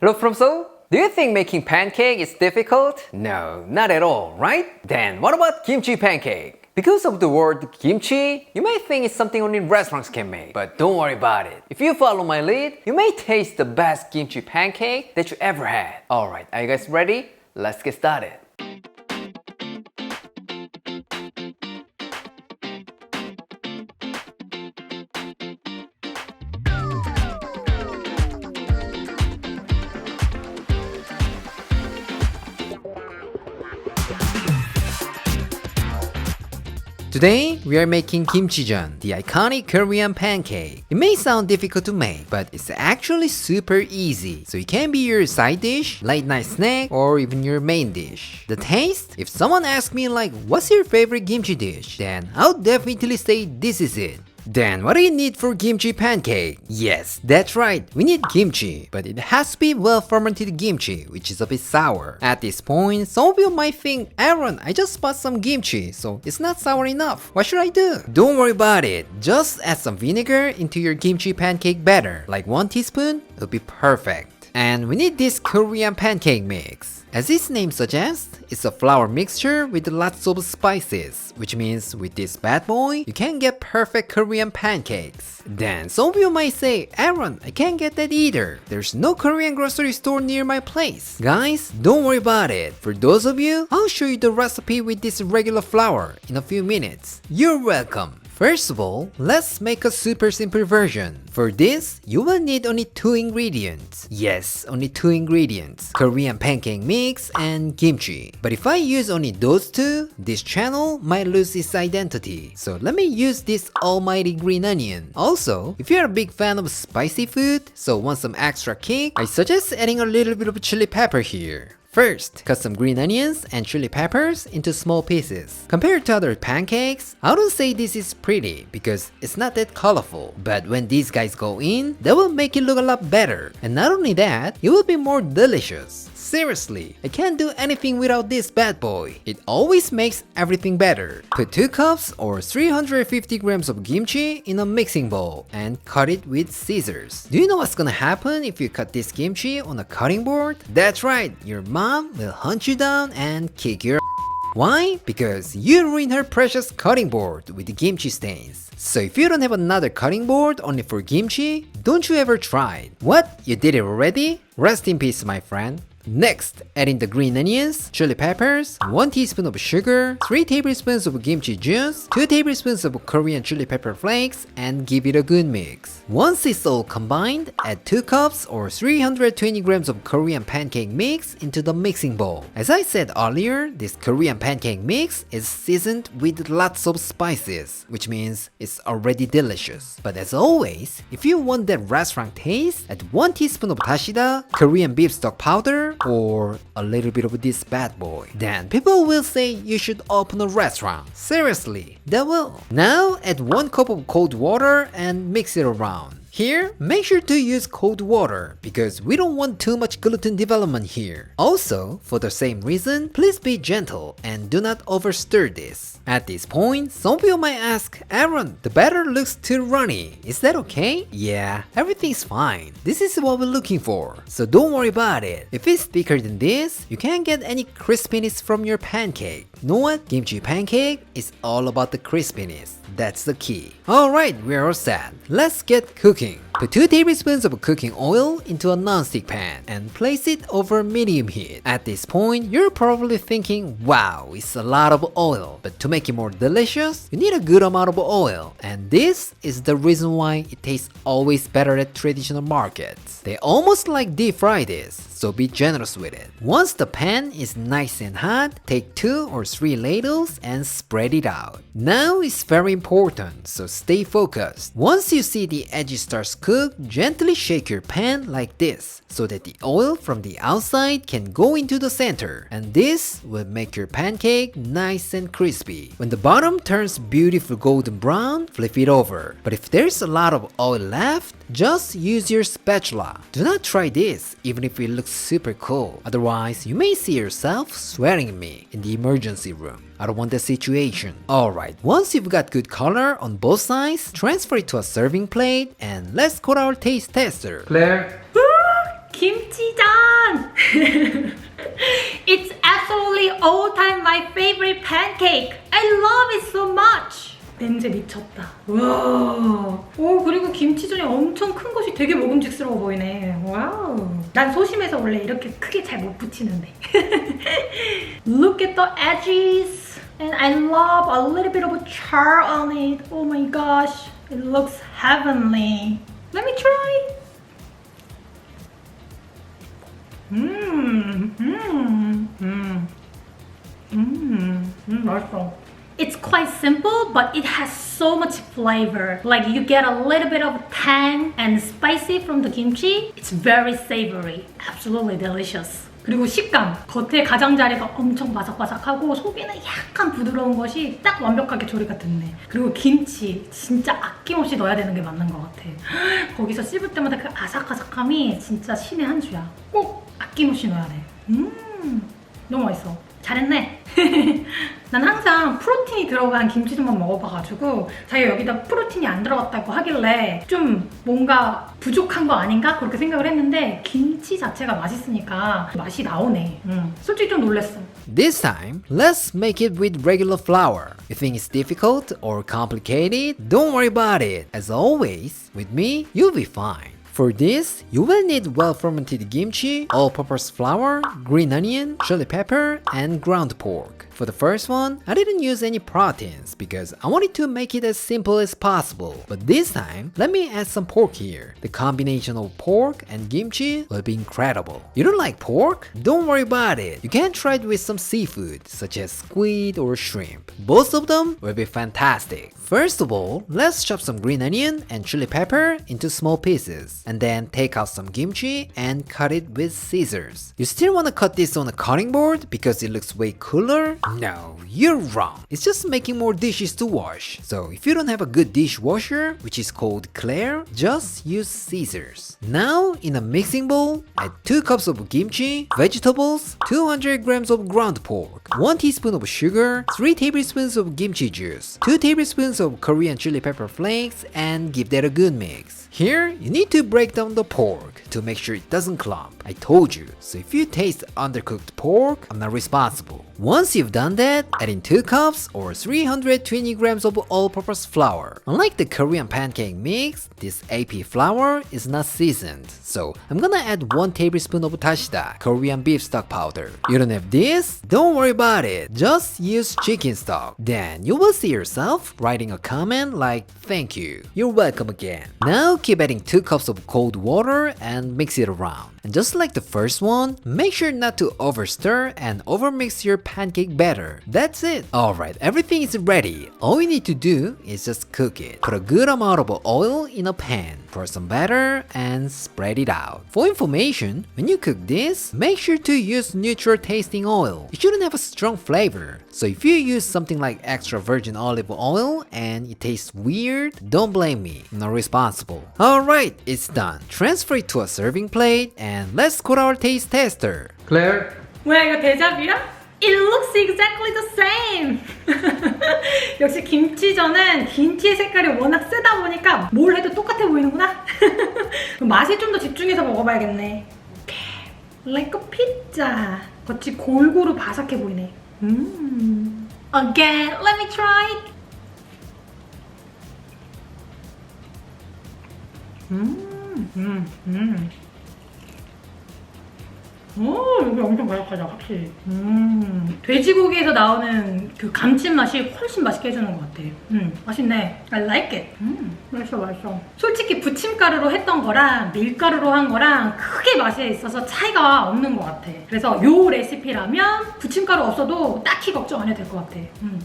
Hello from Seoul. Do you think making pancake is difficult? No, not at all, right? Then what about kimchi pancake? Because of the word kimchi, you may think it's something only restaurants can make. But don't worry about it. If you follow my lead, you may taste the best kimchi pancake that you ever had. Alright, are you guys ready? Let's get started. Today, we are making kimchijeon, the iconic Korean pancake. It may sound difficult to make, but it's actually super easy. So it can be your side dish, late night snack, or even your main dish. The taste? If someone asks me like, what's your favorite kimchi dish? Then I'll definitely say this is it. Then what do you need for kimchi pancake? Yes, that's right, we need kimchi, but it has to be well fermented kimchi, which is a bit sour. At this point, some of you might think, Aaron, I just bought some kimchi, so it's not sour enough. What should I do? Don't worry about it. Just add some vinegar into your kimchi pancake batter, like 1 teaspoon, it'll be perfect. And we need this Korean pancake mix. As its name suggests, it's a flour mixture with lots of spices, which means with this bad boy, you can get perfect Korean pancakes. Then some of you might say, Aaron, I can't get that either. There's no Korean grocery store near my place. Guys, don't worry about it. For those of you, I'll show you the recipe with this regular flour in a few minutes. You're welcome. First of all, let's make a super simple version. For this, you will need only 2 ingredients. Yes, only 2 ingredients. Korean pancake mix and kimchi. But if I use only those 2, this channel might lose its identity. So let me use this almighty green onion. Also, if you're a big fan of spicy food, so want some extra kick, I suggest adding a little bit of chili pepper here. First, cut some green onions and chili peppers into small pieces. Compared to other pancakes, I don't say this is pretty because it's not that colorful. But when these guys go in, they will make it look a lot better. And not only that, it will be more delicious. Seriously, I can't do anything without this bad boy. It always makes everything better. Put 2 cups or 350 grams of kimchi in a mixing bowl and cut it with scissors. Do you know what's gonna happen if you cut this kimchi on a cutting board? That's right, your mom will hunt you down and kick your Why? Because you ruined her precious cutting board with the kimchi stains. So if you don't have another cutting board only for kimchi, don't you ever try it. What? You did it already? Rest in peace, my friend. Next, add in the green onions, chili peppers, 1 teaspoon of sugar, 3 tablespoons of kimchi juice, 2 tablespoons of Korean chili pepper flakes, and give it a good mix. Once it's all combined, add 2 cups or 320 grams of Korean pancake mix into the mixing bowl. As I said earlier, this Korean pancake mix is seasoned with lots of spices, which means it's already delicious. But as always, if you want that restaurant taste, add 1 teaspoon of dashida, Korean beef stock powder, or a little bit of this bad boy. Then people will say you should open a restaurant. Seriously, they will. Now add 1 cup of cold water and mix it around. Here, make sure to use cold water because we don't want too much gluten development here. Also, for the same reason, please be gentle and do not overstir this. At this point, some of you might ask, Aaron, the batter looks too runny. Is that okay? Yeah, everything's fine. This is what we're looking for, so don't worry about it. If it's thicker than this, you can't get any crispiness from your pancake. Know what? Kimchi pancake is all about the crispiness. That's the key. Alright, we're all set. Let's get cooking. Put 2 tablespoons of cooking oil into a non-stick pan and place it over medium heat. At this point, you're probably thinking, wow, it's a lot of oil. But to make it more delicious, you need a good amount of oil. And this is the reason why it tastes always better at traditional markets. They almost like deep fry this, so be generous with it. Once the pan is nice and hot, take 2 or 3 ladles and spread it out. Now it's very important, so stay focused. Once you see the edges starts cook, gently shake your pan like this so that the oil from the outside can go into the center, and this will make your pancake nice and crispy. When the bottom turns beautiful golden brown, flip it over. But if there's a lot of oil left, just use your spatula. Do not try this even if it looks super cool. Otherwise, you may see yourself swearing at me in the emergency room. I don't want that situation. Alright, once you've got good color on both sides, transfer it to a serving plate and let's call our taste tester. Claire? 김치전! It's absolutely all-time my favorite pancake. I love it so much. 냄새 미쳤다. 와. 오, 그리고 김치전이 엄청 큰 것이 되게 먹음직스러워 보이네. 와우. 난 소심해서 원래 이렇게 크게 잘 못 붙이는데. Look at the edges. And I love a little bit of char on it. Oh my gosh. It looks heavenly. Let me try. 맛있어. It's quite simple, but it has so much flavor. Like you get a little bit of tang and spicy from the kimchi. It's very savory. Absolutely delicious. 그리고 식감. 겉에 가장자리가 엄청 바삭바삭하고 속에는 약간 부드러운 것이 딱 완벽하게 조리가 됐네. 그리고 김치 진짜 아낌없이 넣어야 되는 게 맞는 것 같아. 거기서 씹을 때마다 그 아삭아삭함이 진짜 신의 한 수야. 꼭 아낌없이 넣어야 돼. 너무 맛있어. 잘했네. 난 항상 프로틴이 들어간 김치전만 먹어봐가지고 자기가 여기다 프로틴이 안 들어갔다고 하길래 좀 뭔가 부족한 거 아닌가? 그렇게 생각을 했는데 김치 자체가 맛있으니까 맛이 나오네. 솔직히 좀 놀랬어. This time, let's make it with regular flour. You think it's difficult or complicated? Don't worry about it. As always, with me, you'll be fine. For this, you will need well-fermented kimchi, all-purpose flour, green onion, chili pepper, and ground pork. For the first one, I didn't use any proteins because I wanted to make it as simple as possible. But this time, let me add some pork here. The combination of pork and kimchi will be incredible. You don't like pork? Don't worry about it. You can try it with some seafood, such as squid or shrimp. Both of them will be fantastic. First of all, let's chop some green onion and chili pepper into small pieces. And then take out some kimchi and cut it with scissors. You still want to cut this on a cutting board because it looks way cooler? No, you're wrong. It's just making more dishes to wash. So if you don't have a good dishwasher, which is called Claire, just use scissors. Now, in a mixing bowl, add 2 cups of kimchi, vegetables, 200 grams of ground pork, 1 teaspoon of sugar, 3 tablespoons of kimchi juice, 2 tablespoons of Korean chili pepper flakes, and give that a good mix. Here, you need to break down the pork to make sure it doesn't clump. I told you, so if you taste undercooked pork, I'm not responsible. Once you've done that, add in 2 cups or 320 grams of all-purpose flour. Unlike the Korean pancake mix, this AP flour is not seasoned, so I'm gonna add 1 tablespoon of dashida, Korean beef stock powder. You don't have this? Don't worry about it, just use chicken stock. Then you will see yourself writing a comment like, "Thank you, you're welcome again." Now keep adding 2 cups of cold water and mix it around. And just like the first one, make sure not to overstir and overmix your pancake batter. That's it. Alright, everything is ready. All you need to do is just cook it. Put a good amount of oil in a pan, pour some batter, and spread it out. For information, when you cook this, make sure to use neutral tasting oil. It shouldn't have a strong flavor. So if you use something like extra virgin olive oil and it tastes weird, don't blame me. I'm not responsible. Alright, it's done. Transfer it to a serving plate and let's go to our taste tester. Claire? 뭐야, 이거 데자뷰야? It looks exactly the same! 역시 김치전은 김치의 색깔이 워낙 세다 보니까 뭘 해도 똑같아 보이는구나? 맛에 좀 더 집중해서 먹어봐야겠네. Like a pizza. 겉이 골고루 바삭해 보이네. Again, let me try. 오, 여기 엄청 바삭하다, 확실히. 돼지고기에서 나오는 그 감칠맛이 훨씬 맛있게 해주는 것 같아. 맛있네. I like it. 맛있어, 맛있어. 솔직히 부침가루로 했던 거랑 밀가루로 한 거랑 크게 맛에 있어서 차이가 없는 것 같아. 그래서 요 레시피라면 부침가루 없어도 딱히 걱정 안 해도 될 것 같아.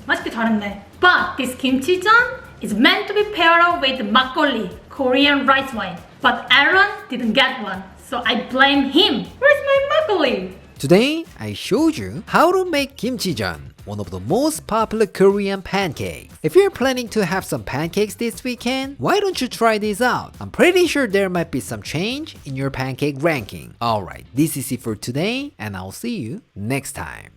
맛있게 잘했네. But this kimchijeon is meant to be paired up with makgeolli, Korean rice wine. But Aaron didn't get one. So I blame him. Where's my makgeolli? Today, I showed you how to make kimchijeon, one of the most popular Korean pancakes. If you're planning to have some pancakes this weekend, why don't you try these out? I'm pretty sure there might be some change in your pancake ranking. Alright, this is it for today, and I'll see you next time.